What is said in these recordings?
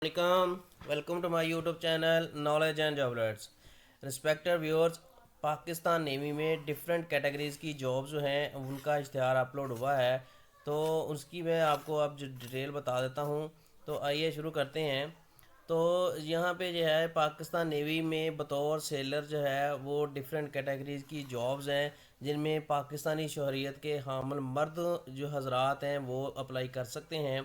Welcome, welcome to my YouTube channel Knowledge and Job Alerts. Respected viewers, Pakistan navy में different categories की jobs जो हैं उनका इश्तिहार अपलोड हुआ है, तो उसकी मैं आपको अब जो डिटेल बता देता हूँ। तो आइए शुरू करते हैं। तो यहाँ पे जो है पाकिस्तान नेवी में बतौर सेलर जो है वो डिफरेंट कैटेगरीज़ की जॉब्स हैं, जिनमें पाकिस्तानी शहरियत के हामिल मर्द जो हजरात हैं वो अप्लाई कर सकते हैं।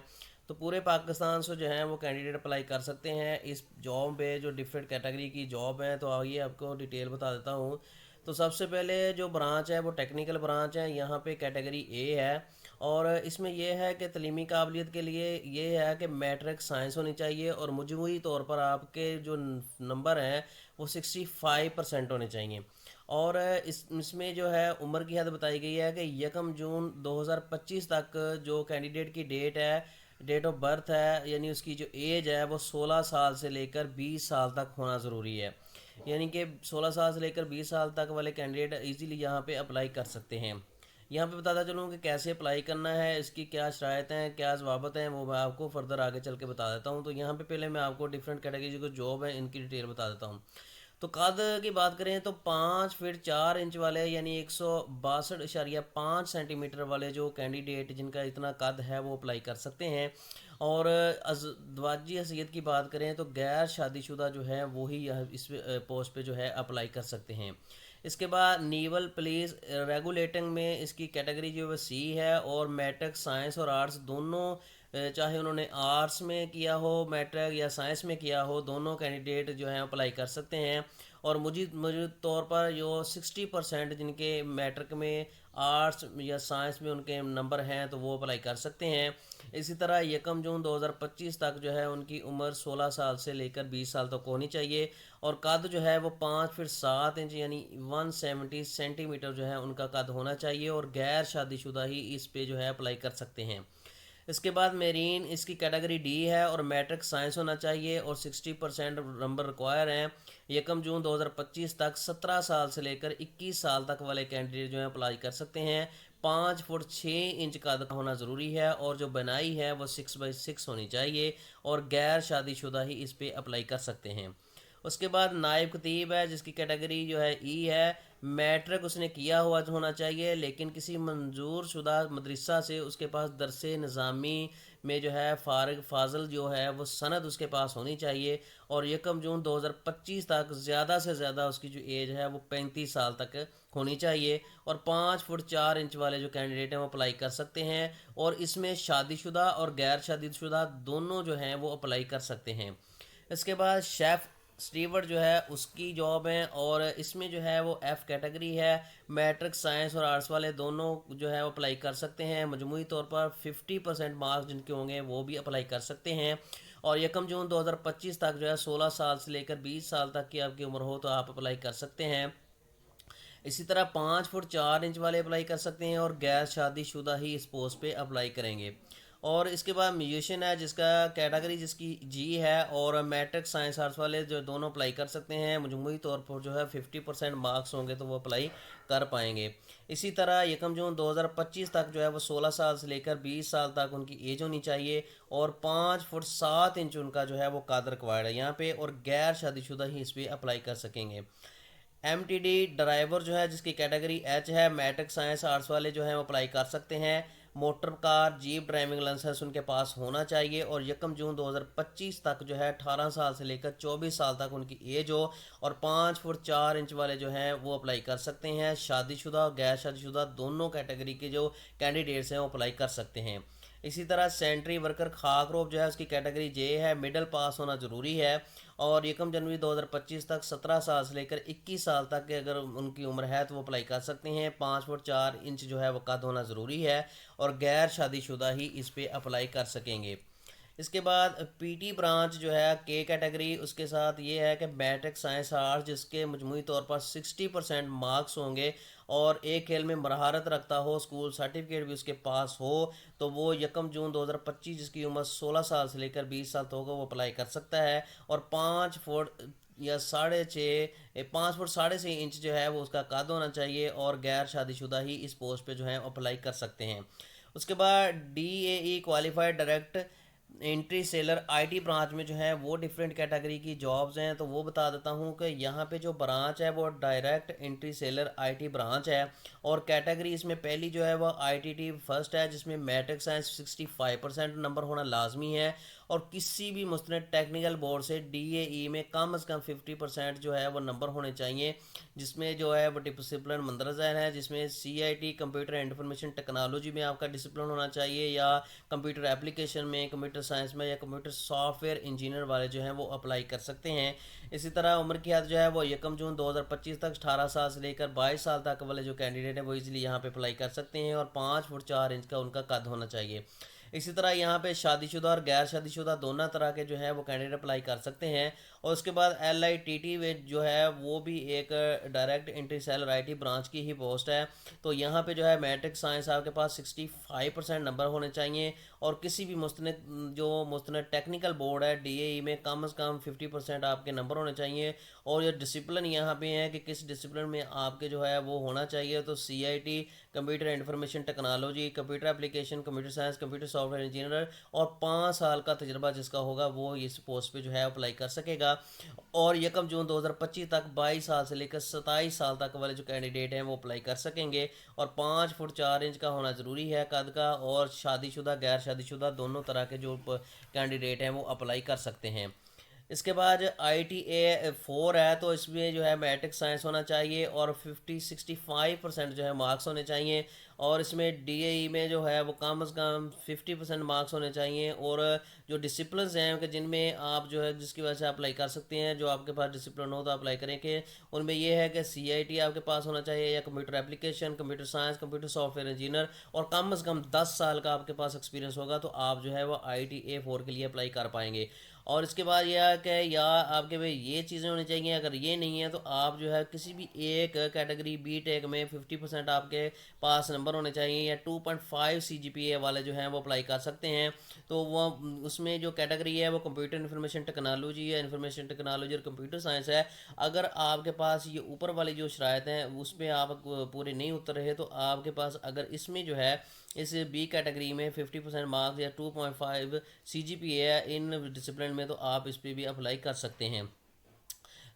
तो पूरे पाकिस्तान से जो है वो कैंडिडेट अप्लाई कर सकते हैं इस जॉब पे, जो डिफरेंट कैटेगरी की जॉब है। तो आइए आपको डिटेल बता देता हूँ। तो सबसे पहले जो ब्रांच है वो टेक्निकल ब्रांच है। यहाँ पे कैटेगरी ए है और इसमें यह है कि तलीमी काबिलियत के लिए ये है कि मैट्रिक साइंस होनी चाहिए और मजमूई तौर पर आपके जो नंबर हैं वो 65% होने चाहिए। और इसमें जो है उम्र की हद बताई गई है कि 1 जून 2025 तक जो कैंडिडेट की डेट ऑफ बर्थ है, यानी उसकी जो एज है वो 16 साल से लेकर 20 साल तक होना ज़रूरी है। यानी कि 16 साल से लेकर 20 साल तक वाले कैंडिडेट इजीली यहाँ पे अप्लाई कर सकते हैं। यहाँ पे बताता चलूँ कि कैसे अप्लाई करना है, इसकी क्या शराइत हैं, क्या ज़वाबत हैं, वो मैं आपको फर्दर आगे चल के बता देता हूँ। तो यहाँ पे पहले मैं आपको डिफरेंट कैटेगरी जो जॉब है इनकी डिटेल बता देता हूँ। तो कद की बात करें तो 5 फीट 4 इंच वाले यानी 162.5 सेंटीमीटर वाले जो कैंडिडेट जिनका इतना कद है वो अप्लाई कर सकते हैं। और अज़दवाजी हैसियत की बात करें तो गैर शादीशुदा जो है वही इस पोस्ट पे जो है अप्लाई कर सकते हैं। इसके बाद नेवल पुलिस रेगुलेटिंग में इसकी कैटेगरी जो है सी है और मैट्रिक साइंस और आर्ट्स दोनों, चाहे उन्होंने आर्ट्स में किया हो मैट्रिक या साइंस में किया हो, दोनों कैंडिडेट जो हैं अप्लाई कर सकते हैं। और मुझे तौर पर जो 60% जिनके मैट्रिक में आर्ट्स या साइंस में उनके नंबर हैं तो वो अप्लाई कर सकते हैं। इसी तरह 1 जून 2025 तक जो है उनकी उम्र 16 साल से लेकर 20 साल तक होनी चाहिए और कद जो है वो 5 फीट 7 इंच यानी 170 सेंटीमीटर जो है उनका कद होना चाहिए और गैर शादीशुदा ही इस पे जो है अप्लाई कर सकते हैं। इसके बाद मेरीन इसकी कैटेगरी डी है और मैट्रिक साइंस होना चाहिए और 60% नंबर रिक्वायर हैं। 1 जून 2025 तक 17 साल से लेकर 21 साल तक वाले कैंडिडेट जो हैं अप्लाई कर सकते हैं। 5 फुट 6 इंच का होना ज़रूरी है और जो बनाई है वो 6x6 होनी चाहिए और गैर शादीशुदा ही इस पर अप्लाई कर सकते हैं। उसके बाद नायब खतीब है जिसकी कैटेगरी जो है ई है। मैट्रिक उसने किया हुआ होना चाहिए लेकिन किसी मंजूर शुदा मदरसा से उसके पास दरसे निज़ामी में जो है फारग फाजल जो है वो सनद उसके पास होनी चाहिए। और 1 जून 2025 तक ज़्यादा से ज़्यादा उसकी जो एज है वो 35 साल तक होनी चाहिए। और 5 फुट 4 इंच वाले जो कैंडिडेट हैं वो अप्लाई कर सकते हैं और इसमें शादीशुदा और गैर शादीशुदा दोनों जो हैं वो अप्लाई कर सकते हैं। इसके बाद शेफ़ स्टीवर्ड जो है उसकी जॉब है और इसमें जो है वो एफ़ कैटेगरी है। मैट्रिक साइंस और आर्ट्स वाले दोनों जो है वो अप्लाई कर सकते हैं। मजमूई तौर पर 50% मार्क्स जिनके होंगे वो भी अप्लाई कर सकते हैं। और 1 जून 2025 तक जो है 16 साल से लेकर 20 साल तक की आपकी उम्र हो तो आप अप्लाई कर सकते हैं। इसी तरह 5 फुट 4 इंच वाले अप्लाई कर सकते हैं और गैर शादीशुदा ही इस पोस्ट पे अप्लाई करेंगे। और इसके बाद म्यूजिशियन है जिसका कैटेगरी जिसकी जी है और मैट्रिक साइंस आर्ट्स वाले जो दोनों अप्लाई कर सकते हैं। मजमूई तौर पर जो है 50% मार्क्स होंगे तो वो अप्लाई कर पाएंगे। इसी तरह 1 जून 2025 तक जो है वो 16 साल से लेकर 20 साल तक उनकी एज होनी चाहिए और 5 फुट 7 इंच उनका जो है वो कद रिक्वायर्ड है यहाँ पे और गैर शादीशुदा ही इस पर अप्लाई कर सकेंगे। MTD ड्राइवर जो है जिसकी कैटेगरी एच है। मैट्रिक साइंस आर्ट्स वाले जो हैं वो अप्लाई कर सकते हैं। Motor car jeep driving licence उनके पास होना चाहिए और 1 जून 2025 तक जो है 18 साल से लेकर 24 साल तक उनकी एज हो। और 5 फुट 4 इंच वाले जो हैं वो अप्लाई कर सकते हैं। शादीशुदा और गैर शादीशुदा दोनों कैटेगरी के जो कैंडिडेट्स हैं वो अप्लाई कर सकते हैं। इसी तरह सेंट्री वर्कर खाक रोप जो है उसकी कैटेगरी जे है। मिडल पास होना ज़रूरी है और 1 जनवरी 2025 तक 17 साल से लेकर 21 साल तक के अगर उनकी उम्र है तो वो अप्लाई कर सकते हैं। 5 फुट 4 इंच जो है वो कद होना ज़रूरी है और गैर शादीशुदा ही इस पर अप्लाई कर सकेंगे। इसके बाद पीटी ब्रांच जो है के कैटेगरी, उसके साथ ये है कि मैट्रिक साइंस आर्ट्स जिसके मजमूई तौर पर 60% मार्क्स होंगे और एक खेल में महारत रखता हो, स्कूल सर्टिफिकेट भी उसके पास हो, तो वो 1 जून 2025 जिसकी उम्र 16 साल से लेकर 20 साल तक होगा वो अप्लाई कर सकता है। और 5 फुट 6 इंच जो है वो उसका कद होना चाहिए और गैर शादीशुदा ही इस पोस्ट पे जो है अप्लाई कर सकते हैं। उसके बाद DAE qualified direct entry seller IT branch में जो है वो डिफरेंट कैटेगरी की जॉब्स हैं, तो वो बता देता हूँ कि यहाँ पे जो ब्रांच है वो direct entry seller IT branch है। और कैटेगरी इसमें पहली जो है वो आईटीटी फर्स्ट है, जिसमें मैट्रिक साइंस 65% नंबर होना लाजमी है। और किसी भी मुस्तनद टेक्निकल बोर्ड से डीएई में कम से कम 50% जो है वो नंबर होने चाहिए, जिसमें जो है वो डिसिप्लिन मंदरजा है, जिसमें CIT computer and information technology में आपका डिसिप्लिन होना चाहिए, या कंप्यूटर एप्लीकेशन में, कंप्यूटर साइंस में, या कंप्यूटर सॉफ्टवेयर इंजीनियर वाले जो हैं वो अप्लाई कर सकते हैं। इसी तरह उम्र की हद जो है वो 1 जून 2025 तक 18 साल से लेकर 22 साल तक वाले जो कैंडिडेट हैं वो इजीली यहाँ पे अप्लाई कर सकते हैं, और 5 फुट 4 इंच का उनका कद होना चाहिए। इसी तरह यहाँ पे शादीशुदा और गैर शादीशुदा दोनों तरह के जो है वो कैंडिडेट अप्लाई कर सकते हैं। और उसके बाद LITT में जो है वो भी एक direct entry seller IT branch की ही पोस्ट है। तो यहाँ पे जो है मैट्रिक साइंस आपके पास 65% नंबर होने चाहिए, और किसी भी मुस्तनद टेक्निकल बोर्ड है डीएई में कम से कम 50% आपके नंबर होने चाहिए। और ये डिसिप्लिन यहाँ पे है कि किस डिसिप्लिन में आपके जो है वो होना चाहिए, तो CIT computer information technology, computer application, computer science, computer software engineer, और 5 साल का तजर्बा जिसका होगा वो इस पोस्ट पे जो है अप्लाई कर सकेगा। और 1 जून 2025 तक 22 साल से लेकर 27 साल तक वाले जो कैंडिडेट हैं वो अप्लाई कर सकेंगे, और 5 फुट 4 इंच का होना ज़रूरी है कद का। और शादीशुदा गैर शादीशुदा दोनों तरह के जो कैंडिडेट हैं वो अप्लाई कर सकते हैं। इसके बाद ITA 4 है, तो इसमें जो है मैट्रिक साइंस होना चाहिए, और 65% जो है मार्क्स होने चाहिए। और इसमें डीएई में जो है वो कम से कम 50% मार्क्स होने चाहिए। और जो डिसिप्लिन हैं कि जिनमें आप जो है जिसकी वजह से अप्लाई कर सकते हैं, जो आपके पास डिसिप्लिन हो तो अप्लाई करें, कि उनमें ये है कि सीआईटी आपके पास होना चाहिए, या computer application, computer science, computer software engineer, और कम से कम 10 साल का आपके पास एक्सपीरियंस होगा, तो आप जो है वो ITA 4 के लिए अप्लाई कर पाएंगे। और इसके बाद यह है कि या आपके भाई ये चीज़ें होनी चाहिए, अगर ये नहीं है तो आप जो है किसी भी एक कैटेगरी B.Tech में 50% आपके पास नंबर होने चाहिए, या 2.5 CGPA वाले जो हैं वो अप्लाई कर सकते हैं। तो वो उसमें जो कैटेगरी है वो कंप्यूटर इन्फॉर्मेशन टेक्नोलॉजी है, इन्फॉर्मेशन टेक्नोलॉजी और कंप्यूटर साइंस है। अगर आपके पास ये ऊपर वाली जो शराइत हैं उसमें आप पूरे नहीं उतर रहे, तो आपके पास अगर इसमें जो है इस B कैटेगरी में 50% मार्क्स या 2.5 CGPA है इन डिसिप्लिन में, तो आप इस पर भी अप्लाई कर सकते हैं।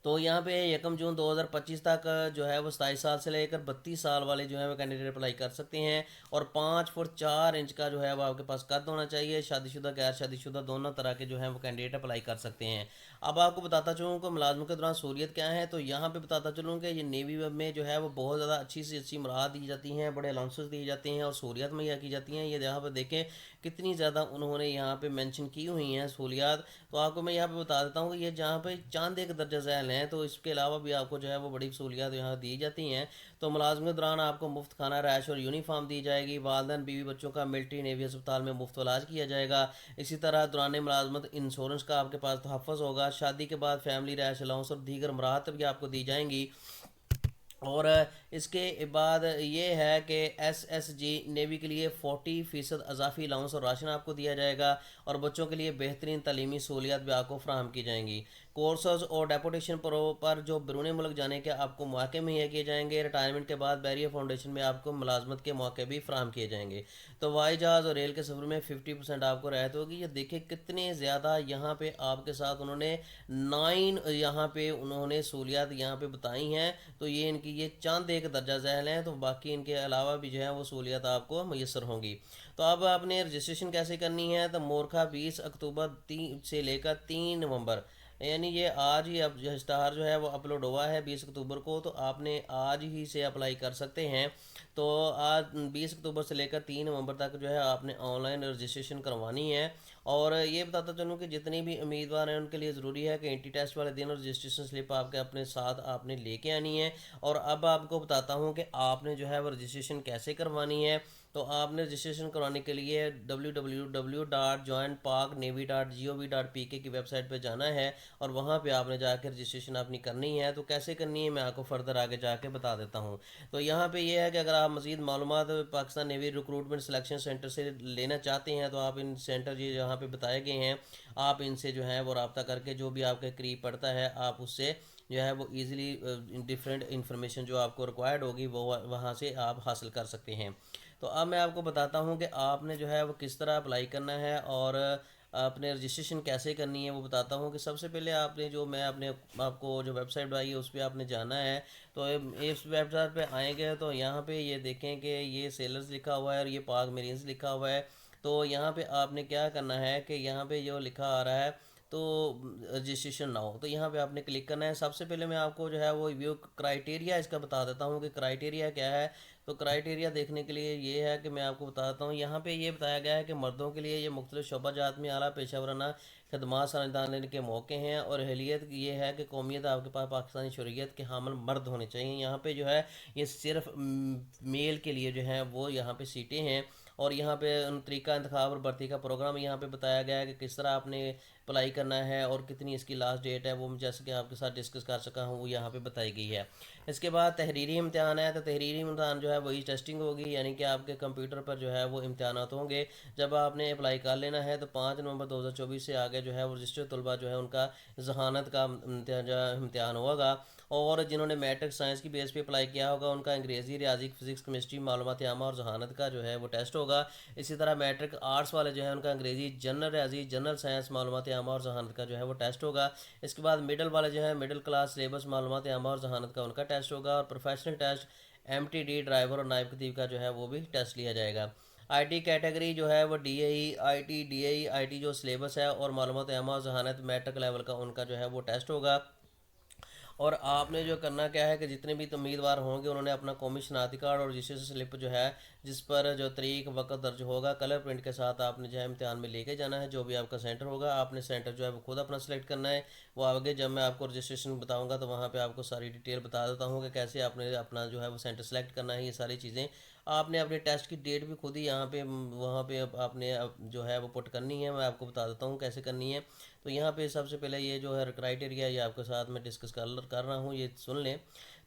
तो यहाँ पे 1 जून 2025 तक जो है वो 27 साल से लेकर 32 साल वाले जो है वो कैंडिडेट अप्लाई कर सकते हैं, और 5 फुट 4 इंच का जो है वो आपके पास कद होना चाहिए। शादीशुदा गैर शादीशुदा दोनों तरह के जो है वो कैंडिडेट अप्लाई कर सकते हैं। अब आपको बताता चलूँ कि मुलाजमत के दौरान सहूलियत क्या है, तो यहाँ पे बताता चलूँ कि ये नेवी में जो है वो बहुत ज़्यादा अच्छी से अच्छी मराहत दी जाती हैं, बड़े अलाउंसेस दिए जाते हैं, और सहूलियत मुहैया की जाती हैं। ये यहाँ पर देखें कितनी ज़्यादा उन्होंने यहाँ पे मेंशन की हुई हैं सहूलियात। तो आपको मैं यहाँ पे बता देता हूँ कि ये जहाँ पे चांद एक दर्जा झैल हैं, तो इसके अलावा भी आपको जो है वो बड़ी सहूलियात यहाँ दी जाती हैं। तो मुलाजमत के दौरान आपको मुफ्त खाना, रैश और यूनिफॉर्म दी जाएगी। वालदैन बीवी बच्चों का मिलिट्री नेवी अस्पताल में मुफ्त इलाज किया जाएगा। इसी तरह दौरान मुलाजमत इंश्योरेंस का आपके पास तहफ़्फ़ुज़ होगा। शादी के बाद फैमिली रैश अलाउंस और दीगर मराहत भी आपको दी जाएंगी। और इसके बाद ये है कि SSG नेवी के लिए 40% अजाफी अलाउंस और राशन आपको दिया जाएगा, और बच्चों के लिए बेहतरीन तालीमी सहूलियात भी आपको फ्राहम की जाएंगी। कोर्सेज और डेपुटेशन पर जो बैरून मुल्क जाने के आपको मौके मुहैया किए जाएंगे। रिटायरमेंट के बाद बैरियर फाउंडेशन में आपको मुलाजमत के मौके भी फ्राहम किए जाएंगे। तो हवाई जहाज़ और रेल के सफ़र में 50% आपको रियायत होगी। ये देखिए कितने ज़्यादा यहाँ पे आपके साथ उन्होंने 9 यहाँ पे उन्होंने सहूलियात यहाँ पे बताई हैं। तो ये चंद एक दर्जा झैल हैं, तो बाकी इनके अलावा भी जो है वो सहूलियत आपको मैसर होंगी। तो अब आपने रजिस्ट्रेशन कैसे करनी है, तो मोरखा 20 अक्टूबर से लेकर 3 नवंबर, यानी ये आज ही अब जो इश्तहार जो है वो अपलोड हुआ है 20 अक्टूबर को, तो आपने आज ही से अप्लाई कर सकते हैं। तो आज 20 अक्टूबर से लेकर 3 नवंबर तक जो है आपने ऑनलाइन रजिस्ट्रेशन करवानी है। और ये बताता चलूँ कि जितने भी उम्मीदवार हैं उनके लिए ज़रूरी है कि एंट्री टेस्ट वाले दिन रजिस्ट्रेशन स्लिप आपके अपने साथ आपने लेके आनी है। और अब आपको बताता हूँ कि आपने जो है वो रजिस्ट्रेशन कैसे करवानी है। तो आपने रजिस्ट्रेशन करवाने के लिए www.joinparknavy.gov.pk की वेबसाइट पर जाना है, और वहाँ पे आपने जाकर रजिस्ट्रेशन अपनी करनी है। तो कैसे करनी है मैं आपको फर्दर आगे जाके बता देता हूँ। तो यहाँ पे ये है कि अगर आप मज़ीद मालूमात Pakistan navy recruitment selection centre से लेना चाहते हैं, तो आप इन सेंटर ये जहाँ पे बताए गए हैं आप इनसे जो है वो रब्ता करके जो भी आपके करीब पड़ता है आप उससे जो है वो ईज़िली डिफरेंट इन्फॉर्मेशन जो आपको रिक्वायर्ड होगी वो वहाँ से आप हासिल कर सकते हैं। तो अब मैं आपको बताता हूँ कि आपने जो है वो किस तरह अप्लाई करना है, और आपने रजिस्ट्रेशन कैसे करनी है वो बताता हूँ। कि सबसे पहले आपने जो मैं अपने आपको जो वेबसाइट बताई है उस पर आपने जाना है। तो इस वेबसाइट पे आएंगे तो यहाँ पे ये देखें कि ये सेलर्स लिखा हुआ है और ये पाक मेरीन्स लिखा हुआ है। तो यहाँ पे आपने क्या करना है कि यहाँ पे जो लिखा आ रहा है तो रजिस्ट्रेशन नाउ, तो यहाँ पे आपने क्लिक करना है। सबसे पहले मैं आपको जो है वो व्यू क्राइटेरिया इसका बता देता हूँ कि क्राइटेरिया क्या है। तो क्राइटेरिया देखने के लिए ये है कि मैं आपको बताता हूँ। यहाँ पे ये बताया गया है कि मर्दों के लिए ये मुख्तलिफ शोबा जात में आला पेशा वराना खदमात सर अंजाम देने के मौके हैं। और अहलियत ये है कि कौमियत आपके पास पाकिस्तानी शरीयत के हामिल मर्द होने चाहिए। यहाँ पे जो है ये सिर्फ मेल के लिए जो है वो यहाँ पे सीटें हैं। और यहाँ पे तरीका इंतखाब और भर्ती का प्रोग्राम यहाँ पे बताया गया है कि किस तरह आपने अप्लाई करना है और कितनी इसकी लास्ट डेट है, वो मैं जैसे कि आपके साथ डिस्कस कर सका हूँ वो यहाँ पे बताई गई है। इसके बाद तहरीरी इम्तिहान है। तो तहरीरी इम्तिहान जो है वही टेस्टिंग होगी, यानी कि आपके कंप्यूटर पर जो है वो इम्तिहानात होंगे। जब आपने अप्लाई कर लेना है तो 5 नवंबर 2024 से आगे जो है वो रजिस्टर्ड तलबा जो है उनका जहानत का इम्तिहान होगा। और जिन्होंने मैट्रिक साइंस की बेस पे अप्लाई किया होगा उनका अंग्रेज़ी, रियाजी, फिजिक्स, केमिस्ट्री, मालूमात आमा और जहानत का जो है वो टेस्ट होगा। इसी तरह मैट्रिक आर्ट्स वाले जो है उनका अंग्रेज़ी, जनरल रियाजी, जनरल साइंस, मालूमात आमा और जहानत का जो है वो टेस्ट होगा। इसके बाद मिडल वाले जो है मिडिल क्लास सिलेबस, मालूमात आमा और जहानत का उनका टेस्ट होगा। और प्रोफेशनल टेस्ट MTD ड्राइवर और नायब खतीब का जो है वो भी टेस्ट लिया जाएगा। IT कैटेगरी जो है वो DAE, IT, DAE, IT जो सिलेबस है और मालूमात आमा और जहानत मैट्रिक लेवल का उनका जो है वो टेस्ट होगा। और आपने जो करना क्या है कि जितने भी उम्मीदवार होंगे उन्होंने अपना कौमी शनाख्ती कार्ड और रजिस्ट्रेशन स्लिप जो है जिस पर जो तारीख वक्त दर्ज होगा कलर प्रिंट के साथ आपने जो है इम्तिहान में लेके जाना है। जो भी आपका सेंटर होगा आपने सेंटर जो है वो खुद अपना सेलेक्ट करना है। वो आगे जब मैं आपको रजिस्ट्रेशन बताऊंगा तो वहाँ पे आपको सारी डिटेल बता देता हूँ कि कैसे आपने अपना जो है वो सेंटर सेलेक्ट करना है। ये सारी चीज़ें आपने अपने टेस्ट की डेट भी खुद ही यहाँ पे वहाँ पे आपने जो है वो पुट करनी है। मैं आपको बता देता हूँ कैसे करनी है। तो यहाँ पे सबसे पहले ये जो है क्राइटेरिया ये आपके साथ में डिस्कस कर रहा हूँ, ये सुन लें।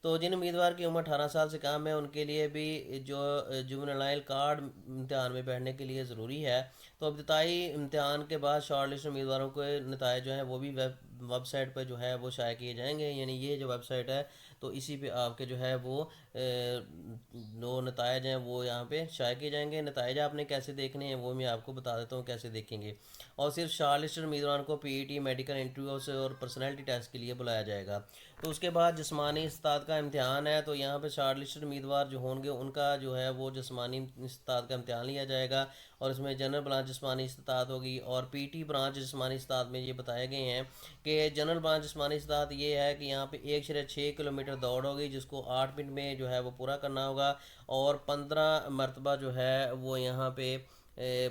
तो जिन उम्मीदवार की उम्र 18 साल से कम है उनके लिए भी जो जुवेनाइल कार्ड इम्तिहान में बैठने के लिए ज़रूरी है। तो इब्तदाई इम्तिहान के बाद शॉर्ट लिस्ट उम्मीदवारों के नताइज जो हैं वो भी वेबसाइट पर जो है वो शाया किए जाएंगे। यानी ये जो वेबसाइट है तो इसी पे आपके जो है वो जो नताइज हैं वो यहाँ पे शाया किए जाएंगे। नताइज आपने कैसे देखने हैं वो मैं आपको बता देता हूँ कैसे देखेंगे। और सिर्फ शॉर्ट लिस्टेड उम्मीदवार को PET, मेडिकल इंटरव्यू से और पर्सनैलिटी टेस्ट के लिए बुलाया जाएगा। तो उसके बाद जिस्मानी इस्तात का इम्तिहान है। तो यहाँ पे शॉर्ट लिस्टेड उम्मीदवार जो होंगे उनका जो है वो जिस्मानी इस्तात का इम्तिहान लिया जाएगा। और इसमें जनरल ब्रांच जिस्मानी इस्तात होगी और PT ब्रांच जिस्मानी इस्तात में ये बताए गए हैं कि जनरल ब्रांच जिस्मानी इस्तात ये है कि यहाँ पे 1.6 किलोमीटर दौड़ होगी जिसको 8 मिनट में जो है वो पूरा करना होगा। और 15 मरतबा जो है वो यहाँ पे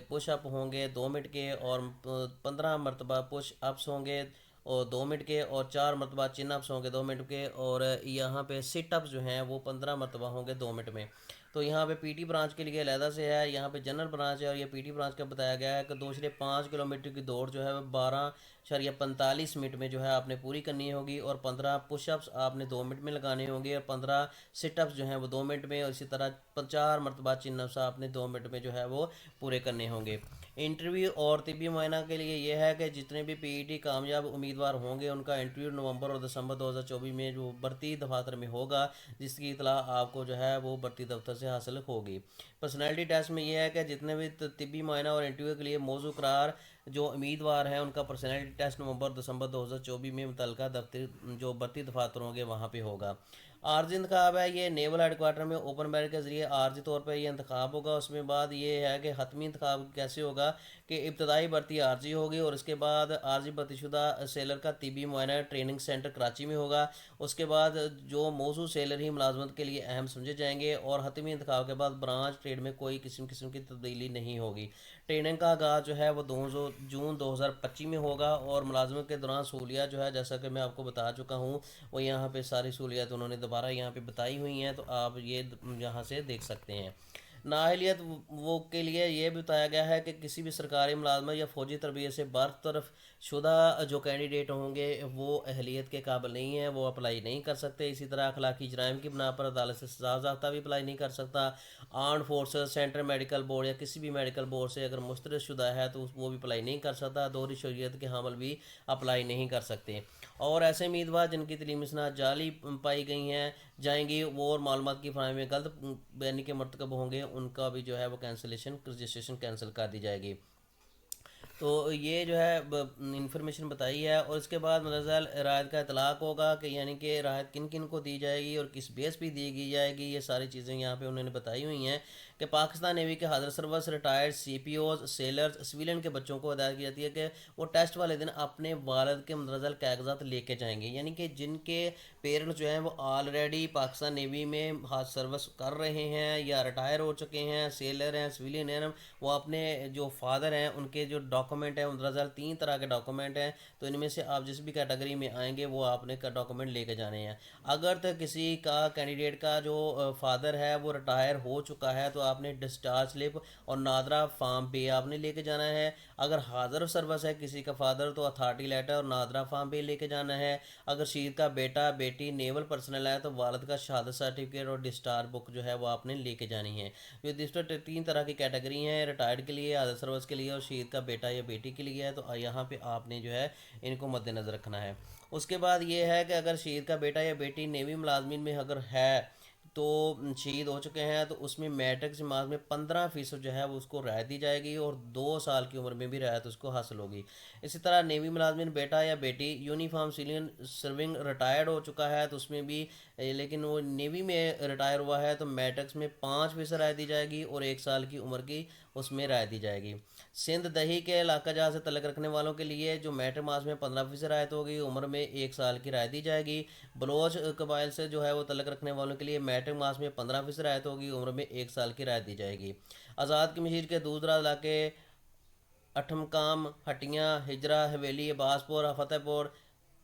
पुश अप होंगे 2 मिनट के। और 15 मरतबा पुश अप्स होंगे और 2 मिनट के। और 4 मरतबा चिन अप्स होंगे 2 मिनट के। और यहाँ पे सिट अप्स जो हैं वो 15 मरतबा होंगे 2 मिनट में। तो यहाँ पे PT ब्रांच के लिए अलहदा से है, यहाँ पे जनरल ब्रांच है। और ये PT ब्रांच का बताया गया है कि 2.5 किलोमीटर की दौड़ जो है वो 12.45 मिनट में जो है आपने पूरी करनी होगी। और 15 पुशअप्स आपने 2 मिनट में लगाने होंगे। और 15 सिटअप्स जो हैं वो 2 मिनट में। और इसी तरह 4 मरतबा चिन अप्स आपने 2 मिनट में जो है वो पूरे करने होंगे। इंटरव्यू और तिब्बी मुआयना के लिए ये है कि जितने भी PET कामयाब उम्मीदवार होंगे उनका इंटरव्यू नवंबर और दिसंबर 2024 में जो भर्ती दफातर में होगा, जिसकी इतला आपको जो है वो भर्ती दफ्तर से हासिल होगी। पर्सनैलिटी टेस्ट में यह है कि जितने भी तिब्बी मुआयना और इंटरव्यू के लिए मौजू करार जो उम्मीदवार हैं उनका पर्सनैलिटी टेस्ट नवंबर दिसंबर 2024 में मुतलका दफ्तर जो भर्ती दफातर होंगे वहाँ पे होगा। आर्जी इंतखाब है, ये नेवल हेडकोार्टर में ओपन मेरिट के ज़रिए आर्जी तौर पर ये इंतखाब होगा। उसमें बाद ये है कि हतमी इंतखाब कैसे होगा कि इब्तदाई भर्ती आर्जी होगी और उसके बाद आर्जी भर्तीशुदा सेलर का तिबी मुआयना ट्रेनिंग सेंटर कराची में होगा। उसके बाद जो मौजू सेलर ही मुलाजमत के लिए अहम समझे जाएंगे। और हतमी इंतखाब के बाद ब्रांच ट्रेड में कोई किस्म की तब्दीली नहीं होगी। ट्रेनिंग का आगाज़ जो है वो 2 जून 2025 में होगा। और मुलाजमत के दौरान सहूलियात जो है जैसा कि मैं आपको बता चुका हूँ वो यहाँ पे सारी सहूलियात उन्होंने दोबारा यहाँ पे बताई हुई हैं, तो आप ये यहाँ से देख सकते हैं। नाअहलियत वो के लिए ये बताया गया है कि किसी भी सरकारी मुलाजमत या फ़ौजी तरबियत से बरतरफ शुदा जो कैंडिडेट होंगे वो अहलियत के काबिल नहीं है, वो अप्लाई नहीं कर सकते। इसी तरह अखलाकी जराइम की बिना पर अदालत से सजा ज़ाब्ता भी अप्लाई नहीं कर सकता। Arm forces, central medical board या किसी भी मेडिकल बोर्ड से अगर मुस्तरद शुदा है तो वो भी अप्लाई नहीं कर सकता। दोहरी शरीयत के हामिल भी अप्लाई नहीं कर सकते। और ऐसे उम्मीदवार जिनकी तलीमी सनद जाली पाई गई हैं जाएंगी वो और मालूमात की फराहमी में गलत बयानी के मरतकब होंगे उनका भी जो है वो कैंसिलेशन रजिस्ट्रेशन कैंसिल कर दी जाएगी। تو یہ جو ہے انفارمیشن بتائی ہے، اور اس کے بعد مدرسہ رعایت کا اطلاق ہوگا کہ یعنی کہ رعایت کن کن کو دی جائے گی اور کس بیس پہ دی جائے گی، یہ ساری چیزیں یہاں پہ انہوں نے بتائی ہوئی ہیں کہ پاکستان نیوی کے حاضر سروس ریٹائرڈ سی پی اوز سیلرز سویلین کے بچوں کو ہدایت کی جاتی ہے کہ وہ ٹیسٹ والے دن اپنے والد کے مندرجہ کاغذات لے کے جائیں گے، یعنی کہ جن کے پیرنٹس جو ہیں وہ آلریڈی پاکستان نیوی میں حاضر سروس کر رہے ہیں یا ریٹائر ہو چکے ہیں، سیلر ہیں، سویلین ہیں، وہ اپنے جو فادر ہیں ان کے جو ڈاکومنٹ ہیں مندرجہ 3 طرح کے ڈاکومنٹ ہیں، تو ان میں سے آپ جس بھی کیٹیگری میں آئیں گے وہ آپ نے ڈاکومنٹ لے کے جانے ہیں۔ اگر تو کسی کا کینڈیڈیٹ کا جو فادر ہے وہ ریٹائر ہو چکا ہے تو آپ نے ڈسچارج سلپ اور نادرا فارم بے آپ نے لے کے جانا ہے۔ اگر حاضر سروس ہے کسی کا فادر تو اتھارٹی لیٹر اور نادرا فارم بے لے کے جانا ہے۔ اگر شہید کا بیٹا بیٹی نیول پرسنل ہے تو والد کا شہادت سرٹیفکیٹ اور ڈسچارج بک جو ہے وہ آپ نے لے کے جانی ہے۔ یہ 3 طرح کی کیٹیگری ہیں، ریٹائرڈ کے لیے، حاضر سروس کے لیے اور شہید کا بیٹا یا بیٹی کے لیے ہے، تو یہاں پہ آپ نے جو ہے ان کو مد نظر رکھنا ہے۔ اس کے بعد یہ ہے کہ اگر شہید کا بیٹا یا بیٹی نیوی ملازمین میں اگر ہے تو شہید ہو چکے ہیں تو اس میں میٹرک جماعت میں 15% جو ہے وہ اس کو رعایت دی جائے گی اور 2 سال کی عمر میں بھی رعایت اس کو حاصل ہوگی۔ اسی طرح نیوی ملازمین بیٹا یا بیٹی یونیفارم سیلین سرونگ ریٹائرڈ ہو چکا ہے تو اس میں بھی لیکن وہ نیوی میں ریٹائر ہوا ہے تو میٹرکس میں 5% رعایت دی جائے گی اور 1 سال کی عمر کی اس میں رعایت دی جائے گی۔ سندھ دہی کے علاقہ جہاں سے تعلق رکھنے والوں کے لیے جو میٹرک ماس میں 15% رعایت ہوگی، عمر میں 1 سال کی رعایت دی جائے گی۔ بلوچ قبائل سے جو ہے وہ تعلق رکھنے والوں کے لیے میٹرک ماس میں 15% رعایت ہوگی، عمر میں 1 سال کی رعایت دی جائے گی۔ آزاد کشمیر کے دور دراز علاقے اٹھمکام، ہٹیاں، ہجرا، حویلی، عباس پور، فتح پور،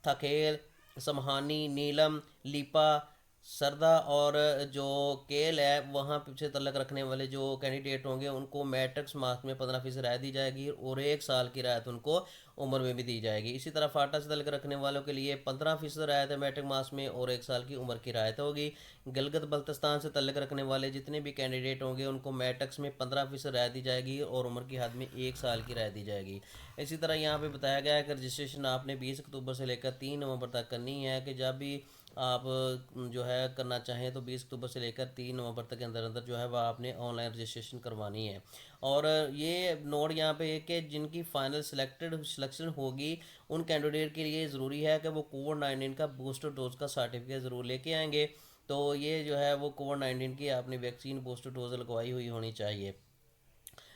تھکیل، سمہانی، نیلم، لیپا، سردا اور جو کیل ہے وہاں سے تعلق رکھنے والے جو کینڈیڈیٹ ہوں گے ان کو میٹرکس مارکس میں 15% رعایت دی جائے گی اور 1 سال کی رعایت ان کو عمر میں بھی دی جائے گی۔ اسی طرح فاٹا سے تعلق رکھنے والوں کے لیے 15% رعایت ہے میٹرک مارکس میں اور 1 سال کی عمر کی رعایت ہوگی۔ گلگت بلتستان سے تعلق رکھنے والے جتنے بھی کینڈیڈیٹ ہوں گے ان کو میٹرکس میں 15% رعایت دی جائے گی اور عمر کی حد میں 1 سال کی رعایت دی جائے گی۔ اسی طرح یہاں پہ بتایا گیا ہے کہ رجسٹریشن آپ نے 20 اکتوبر سے لے کر 3 نومبر تک کرنی ہے، کہ جب بھی آپ جو ہے کرنا چاہیں تو 20 اکتوبر سے لے کر 3 نومبر تک کے اندر جو ہے وہ آپ نے آن لائن رجسٹریشن کروانی ہے۔ اور یہ نوٹ یہاں پہ ہے کہ جن کی فائنل سلیکشن ہوگی ان کینڈیڈیٹ کے لیے ضروری ہے کہ وہ کووڈ-19 کا بوسٹر ڈوز کا سرٹیفکیٹ ضرور لے کے آئیں گے، تو یہ جو ہے وہ کووڈ-19 کی آپ نے ویکسین بوسٹر ڈوز لگوائی ہوئی ہونی چاہیے۔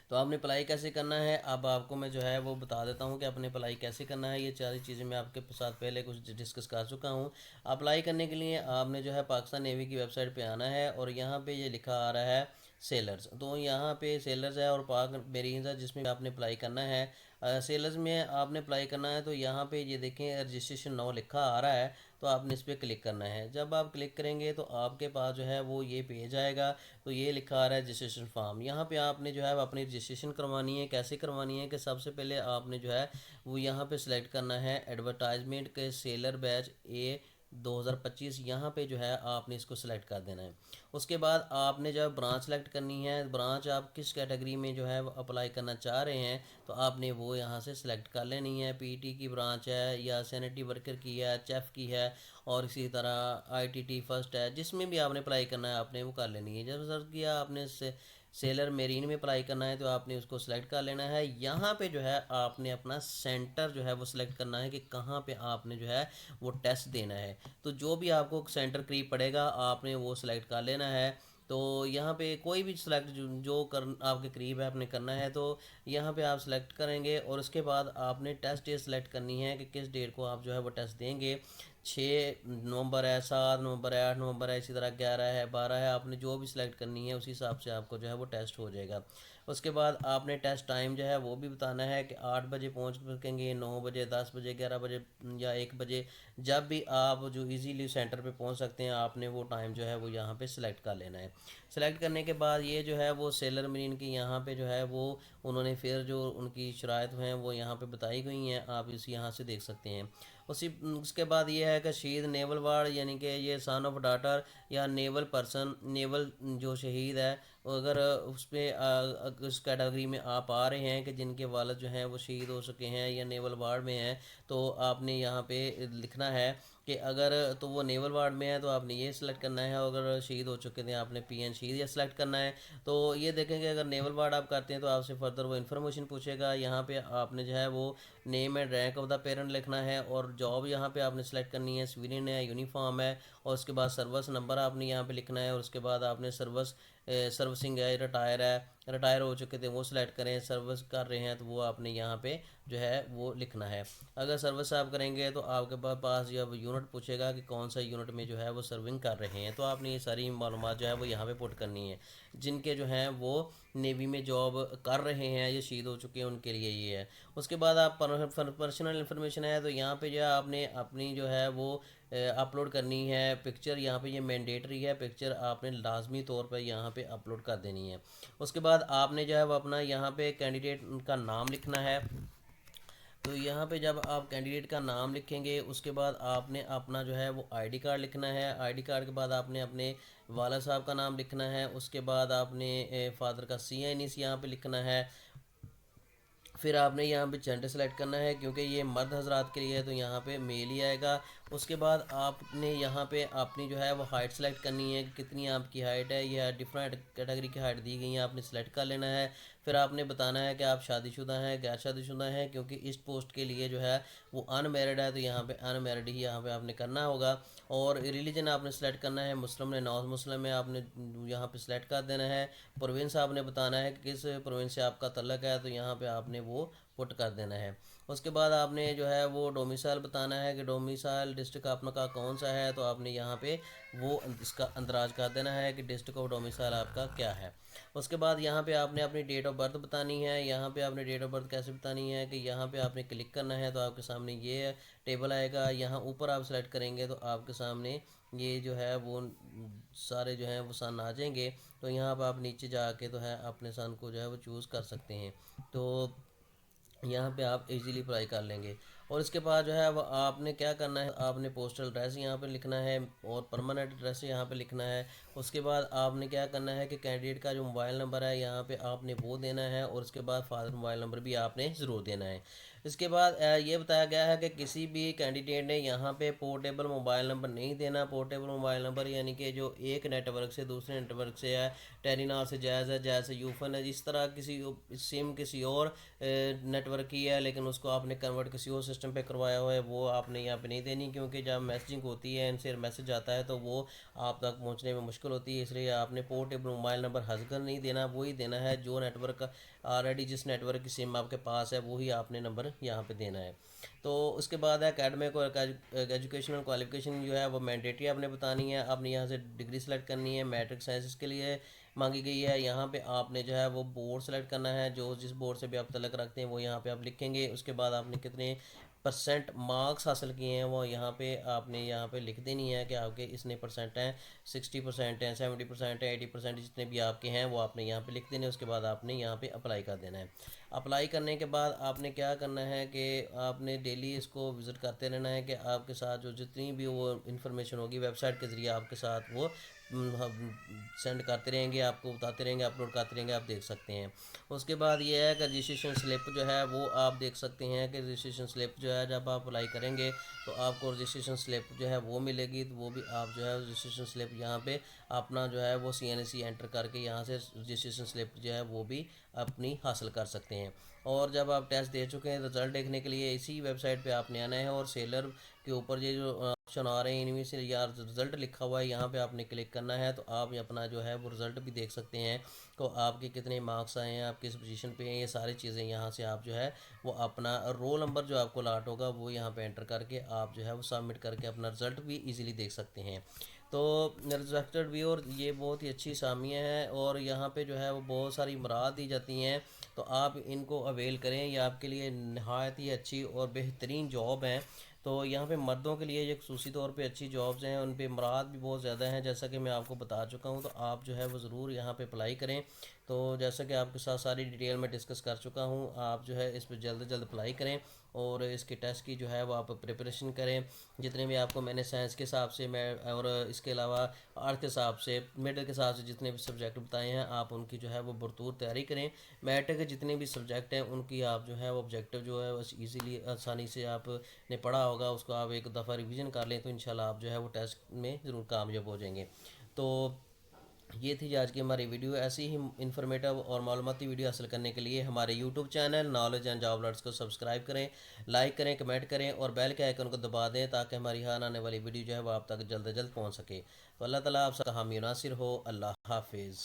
تو آپ نے اپلائی کیسے کرنا ہے، اب آپ کو میں جو ہے وہ بتا دیتا ہوں کہ آپ نے اپلائی کیسے کرنا ہے۔ یہ 4 چیزیں میں آپ کے ساتھ پہلے کچھ ڈسکس کر چکا ہوں۔ اپلائی کرنے کے لیے آپ نے جو ہے پاکستان نیوی کی ویب سائٹ پہ آنا ہے اور یہاں پہ یہ لکھا آ رہا ہے سیلرز، تو یہاں پہ سیلرز ہے اور پاک میرینز ہے جس میں آپ نے اپلائی کرنا ہے۔ سیلرز میں آپ نے اپلائی کرنا ہے تو یہاں پہ یہ دیکھیں رجسٹریشن نو لکھا آ رہا ہے، تو آپ نے اس پہ کلک کرنا ہے۔ جب آپ کلک کریں گے تو آپ کے پاس جو ہے وہ یہ پیج آئے گا، تو یہ لکھا آ رہا ہے رجسٹریشن فارم۔ یہاں پہ آپ نے جو ہے اپنی رجسٹریشن کروانی ہے۔ کیسے کروانی ہے کہ سب سے پہلے آپ نے جو ہے وہ یہاں پہ سلیکٹ کرنا ہے ایڈورٹائزمنٹ کے سیلر بیچ اے 2025، یہاں پہ جو ہے آپ نے اس کو سلیکٹ کر دینا ہے۔ اس کے بعد آپ نے جب برانچ سلیکٹ کرنی ہے، برانچ آپ کس کیٹیگری میں جو ہے وہ اپلائی کرنا چاہ رہے ہیں تو آپ نے وہ یہاں سے سلیکٹ کر لینی ہے۔ پی ٹی کی برانچ ہے یا سینیٹری ورکر کی ہے، چیف کی ہے، اور اسی طرح آئی ٹی ٹی فرسٹ ہے، جس میں بھی آپ نے اپلائی کرنا ہے آپ نے وہ کر لینی ہے۔ جب سر کیا آپ نے سیلر میرین میں اپلائی کرنا ہے تو آپ نے اس کو سلیکٹ کر لینا ہے۔ یہاں پہ جو ہے آپ نے اپنا سینٹر جو ہے وہ سلیکٹ کرنا ہے کہ کہاں پہ آپ نے جو ہے وہ ٹیسٹ دینا ہے، تو جو بھی آپ کو سینٹر قریب پڑے گا آپ نے وہ سلیکٹ کر لینا ہے۔ تو یہاں پہ کوئی بھی سلیکٹ جو آپ کے قریب ہے آپ نے کرنا ہے، تو یہاں پہ آپ سلیکٹ کریں گے اور اس کے بعد آپ نے ٹیسٹ ڈیٹ سلیکٹ کرنی ہے کہ کس ڈیٹ کو آپ جو ہے وہ ٹیسٹ دیں گے۔ 6 نومبر ہے، 7 نومبر ہے، 8 نومبر ہے، اسی طرح 11 ہے، 12 ہے، آپ نے جو بھی سلیکٹ کرنی ہے اسی حساب سے آپ کو جو ہے وہ ٹیسٹ ہو جائے گا۔ اس کے بعد آپ نے ٹیسٹ ٹائم جو ہے وہ بھی بتانا ہے کہ 8 بجے پہنچ سکیں گے، 9 بجے، 10 بجے، 11 بجے یا 1 بجے، جب بھی آپ جو ایزیلی سینٹر پہ پہنچ سکتے ہیں آپ نے وہ ٹائم جو ہے وہ یہاں پہ سلیکٹ کر لینا ہے۔ سلیکٹ کرنے کے بعد یہ جو ہے وہ سیلر مرین کی یہاں پہ جو ہے وہ انہوں نے پھر جو ان کی شرائط ہیں وہ یہاں پہ بتائی گئی ہیں، آپ یہاں سے دیکھ سکتے ہیں۔ اس کے بعد یہ ہے کہ شہید نیول وارڈ یعنی کہ یہ سن آف ڈاٹر یا نیول پرسن، نیول جو شہید ہے اگر اس پہ اس کیٹیگری میں آپ آ رہے ہیں کہ جن کے والد جو ہیں وہ شہید ہو سکے ہیں یا نیول وارڈ میں ہیں، تو آپ نے یہاں پہ لکھنا ہے کہ اگر تو وہ نیول وارڈ میں ہے تو آپ نے یہ سلیکٹ کرنا ہے، اگر شہید ہو چکے تھے آپ نے پی این شہید یہ سلیکٹ کرنا ہے۔ تو یہ دیکھیں کہ اگر نیول وارڈ آپ کرتے ہیں تو آپ سے فردر وہ انفارمیشن پوچھے گا، یہاں پہ آپ نے جو ہے وہ name and rank of the parent لکھنا ہے، اور جاب یہاں پہ آپ نے سلیکٹ کرنی ہے، سویلین ہے، یونیفارم ہے، اور اس کے بعد سروس نمبر آپ نے یہاں پہ لکھنا ہے، اور اس کے بعد آپ نے سروسنگ ہے، ریٹائر ہو چکے تھے وہ سلیکٹ کریں، سروس کر رہے ہیں تو وہ آپ نے یہاں پہ جو ہے وہ لکھنا ہے۔ اگر سروس آپ کریں گے تو آپ کے پاس جب یونٹ پوچھے گا کہ کون سا یونٹ میں جو ہے وہ سرونگ کر رہے ہیں، تو آپ نے یہ ساری معلومات جو ہے وہ یہاں پہ پٹ کرنی ہے۔ جن کے جو ہیں وہ نیوی میں جاب کر رہے ہیں یا شہید ہو چکے ہیں ان کے لیے یہ ہے۔ اس کے بعد آپ پرسنل انفارمیشن ہے، تو یہاں پہ جو ہے آپ نے اپنی جو ہے وہ اپلوڈ کرنی ہے پکچر، یہاں پہ یہ مینڈیٹری ہے، پکچر آپ نے لازمی طور پہ یہاں پہ اپلوڈ کر دینی ہے۔ اس کے بعد آپ نے جو ہے وہ اپنا یہاں پہ کینڈیڈیٹ کا نام لکھنا ہے۔ تو یہاں پہ جب آپ کینڈیڈیٹ کا نام لکھیں گے اس کے بعد آپ نے اپنا جو ہے وہ آئی ڈی کارڈ لکھنا ہے، آئی ڈی کارڈ کے بعد آپ نے اپنے والد صاحب کا نام لکھنا ہے، اس کے بعد آپ نے فادر کا سی این ایس یہاں پہ لکھنا ہے۔ پھر آپ نے یہاں پہ جینڈر سلیکٹ کرنا ہے کیونکہ یہ مرد حضرات کے لیے ہے تو یہاں پہ میل ہی آئے گا۔ اس کے بعد آپ نے یہاں پہ اپنی جو ہے وہ ہائٹ سلیکٹ کرنی ہے کہ کتنی آپ کی ہائٹ ہے، یہ ڈفرینٹ کیٹیگری کی ہائٹ دی گئی ہیں، آپ نے سلیکٹ کر لینا ہے۔ پھر آپ نے بتانا ہے کہ آپ شادی شدہ ہیں غیر شادی شدہ ہیں، کیونکہ اس پوسٹ کے لیے جو ہے وہ ان میرڈ ہے تو یہاں پہ ان میرڈ ہی یہاں پہ آپ نے کرنا ہوگا۔ اور ریلیجن آپ نے سلیکٹ کرنا ہے، مسلم ہے نان مسلم ہے آپ نے یہاں پہ سلیکٹ کر دینا ہے۔ پروونس آپ نے بتانا ہے کہ کس پروونس سے آپ کا تعلق ہے تو یہاں پہ آپ نے وہ پٹ کر دینا ہے۔ اس کے بعد آپ نے جو ہے وہ ڈومیسائل بتانا ہے کہ ڈومیسائل ڈسٹرکٹ آپ کا کون سا ہے، تو آپ نے یہاں پہ وہ اس کا اندراج کر دینا ہے کہ ڈسٹرکٹ آف ڈومیسائل آپ کا کیا ہے۔ اس کے بعد یہاں پہ آپ نے اپنی ڈیٹ آف برتھ بتانی ہے، یہاں پہ آپ نے ڈیٹ آف برتھ کیسے بتانی ہے کہ یہاں پہ آپ نے کلک کرنا ہے تو آپ کے سامنے یہ ٹیبل آئے گا، یہاں اوپر آپ سلیکٹ کریں گے تو آپ کے سامنے یہ جو ہے وہ سارے جو ہیں وہ سن آ جائیں گے، تو یہاں پہ آپ نیچے جا کے تو ہے اپنے سن کو جو ہے وہ چوز کر سکتے ہیں، تو یہاں پہ آپ ایزیلی اپلائی کر لیں گے۔ اور اس کے بعد جو ہے وہ آپ نے کیا کرنا ہے، آپ نے پوسٹل ایڈریس یہاں پہ لکھنا ہے اور پرماننٹ ایڈریس یہاں پہ لکھنا ہے۔ اس کے بعد آپ نے کیا کرنا ہے کہ کینڈیڈیٹ کا جو موبائل نمبر ہے یہاں پہ آپ نے وہ دینا ہے، اور اس کے بعد فادر موبائل نمبر بھی آپ نے ضرور دینا ہے۔ اس کے بعد یہ بتایا گیا ہے کہ کسی بھی کینڈیڈیٹ نے یہاں پہ پورٹیبل موبائل نمبر نہیں دینا۔ پورٹیبل موبائل نمبر یعنی کہ جو ایک نیٹ ورک سے دوسرے نیٹ ورک سے ہے، ٹیلی نار سے جائز ہے، جائز سے یوفن ہے، اس طرح کسی سم کسی اور نیٹ ورک کی ہے لیکن اس کو آپ نے کنورٹ کسی اور سسٹم پہ کروایا ہوا ہے، وہ آپ نے یہاں پہ نہیں دینی، کیونکہ جب میسیجنگ ہوتی ہے ان سے میسیج آتا ہے تو وہ آپ تک پہنچنے میں مشکل ہوتی ہے، اس لیے آپ نے پورٹیبل موبائل نمبر حذف نہیں دینا، وہی دینا ہے جو نیٹ ورک آلریڈی جس نیٹ ورک کی سم آپ کے پاس ہے وہی آپ نے نمبر یہاں پہ دینا ہے۔ تو اس کے بعد ہے اکیڈمک اور ایجوکیشنل کوالیفیکیشن جو ہے وہ مینڈیٹری آپ نے بتانی ہے، آپ نے یہاں سے ڈگری سلیکٹ کرنی ہے، میٹرک سائنسز کے لیے مانگی گئی ہے، یہاں پہ آپ نے جو ہے وہ بورڈ سلیکٹ کرنا ہے، جو جس بورڈ سے بھی آپ تعلق رکھتے ہیں وہ یہاں پہ آپ لکھیں گے۔ اس کے بعد آپ نے کتنے پرسنٹ مارکس حاصل کیے ہیں وہ یہاں پہ آپ نے یہاں پہ لکھ دینی ہے کہ آپ کے اتنے پرسنٹ ہیں، 60% ہیں، 70% ہیں، 80% جتنے بھی آپ کے ہیں وہ آپ نے یہاں پہ لکھ دینے۔ اس کے بعد آپ نے یہاں پہ اپلائی کر دینا ہے۔ اپلائی کرنے کے بعد آپ نے کیا کرنا ہے کہ آپ نے ڈیلی اس کو وزٹ کرتے رہنا ہے کہ آپ کے ساتھ جو جتنی بھی وہ انفارمیشن ہوگی ویب سائٹ کے ذریعے آپ کے ساتھ وہ سینڈ کرتے رہیں گے، آپ کو بتاتے رہیں گے، اپلوڈ کرتے رہیں گے، آپ دیکھ سکتے ہیں۔ اس کے بعد یہ ہے کہ رجسٹریشن سلپ جو ہے وہ آپ دیکھ سکتے ہیں کہ رجسٹریشن سلپ جو ہے جب آپ اپلائی کریں گے تو آپ کو رجسٹریشن سلپ جو ہے وہ ملے گی، تو وہ بھی آپ جو ہے رجسٹریشن سلپ یہاں پہ اپنا جو ہے وہ سی این سی انٹر کر کے یہاں سے رجسٹریشن سلپ جو ہے وہ بھی اپنی حاصل کر سکتے ہیں۔ اور جب آپ ٹیسٹ دے چکے ہیں رزلٹ دیکھنے کے لیے اسی ویب سائٹ پہ آپ نے آنا ہے، اور سیلر کے اوپر یہ جو آپشن آ رہے ہیں ان میں سے یا رزلٹ لکھا ہوا ہے یہاں پہ آپ نے کلک کرنا ہے، تو آپ اپنا جو ہے وہ رزلٹ بھی دیکھ سکتے ہیں تو آپ کے کتنے مارکس آئے ہیں، آپ کس پوزیشن پہ ہیں، یہ ساری چیزیں یہاں سے آپ جو ہے وہ اپنا رول نمبر جو آپ کو الاٹ ہوگا وہ یہاں پہ انٹر کر کے آپ جو ہے وہ سبمٹ کر کے اپنا رزلٹ بھی ایزیلی دیکھ سکتے ہیں۔ تو ریزلٹڈ ویور یہ بہت ہی اچھی سامیہ ہے، اور یہاں پہ جو ہے وہ بہت ساری مراحت دی جاتی ہیں، تو آپ ان کو اویل کریں، یہ آپ کے لیے نہایت ہی اچھی اور بہترین جاب ہیں۔ تو یہاں پہ مردوں کے لیے یہ خصوصی طور پہ اچھی جابز ہیں، ان پہ مراحت بھی بہت زیادہ ہیں، جیسا کہ میں آپ کو بتا چکا ہوں، تو آپ جو ہے وہ ضرور یہاں پہ اپلائی کریں۔ تو جیسا کہ آپ کے ساتھ ساری ڈیٹیل میں ڈسکس کر چکا ہوں، آپ جو ہے اس پہ جلد از جلد اپلائی کریں۔ اور اس کے ٹیسٹ کی جو ہے وہ آپ پریپریشن کریں. جتنے بھی آپ کو میں نے سائنس کے حساب سے میں اور اس کے علاوہ آرٹ کے حساب سے میڈل کے حساب سے جتنے بھی سبجیکٹ بتائے ہیں آپ ان کی جو ہے وہ بھرپور تیاری کریں. میٹر کے جتنے بھی سبجیکٹ ہیں ان کی آپ جو ہے وہ آبجیکٹیو جو ہے بس ایزیلی آسانی سے آپ نے پڑھا ہوگا اس کو آپ ایک دفعہ ریویژن کر لیں تو انشاءاللہ آپ جو ہے وہ ٹیسٹ میں ضرور کامیاب ہو جائیں گے. تو یہ تھی آج کی ہماری ویڈیو. ایسی ہی انفارمیٹیو اور معلوماتی ویڈیو حاصل کرنے کے لیے ہمارے YouTube channel knowledge and job learns کو سبسکرائب کریں, لائک کریں, کمنٹ کریں اور بیل کے آئیکن کو دبا دیں تاکہ ہماری ہر آنے والی ویڈیو جو ہے وہ آپ تک جلد از جلد پہنچ سکے. تو اللہ تعالیٰ آپ سب کا حامی و ناصر ہو. اللہ حافظ.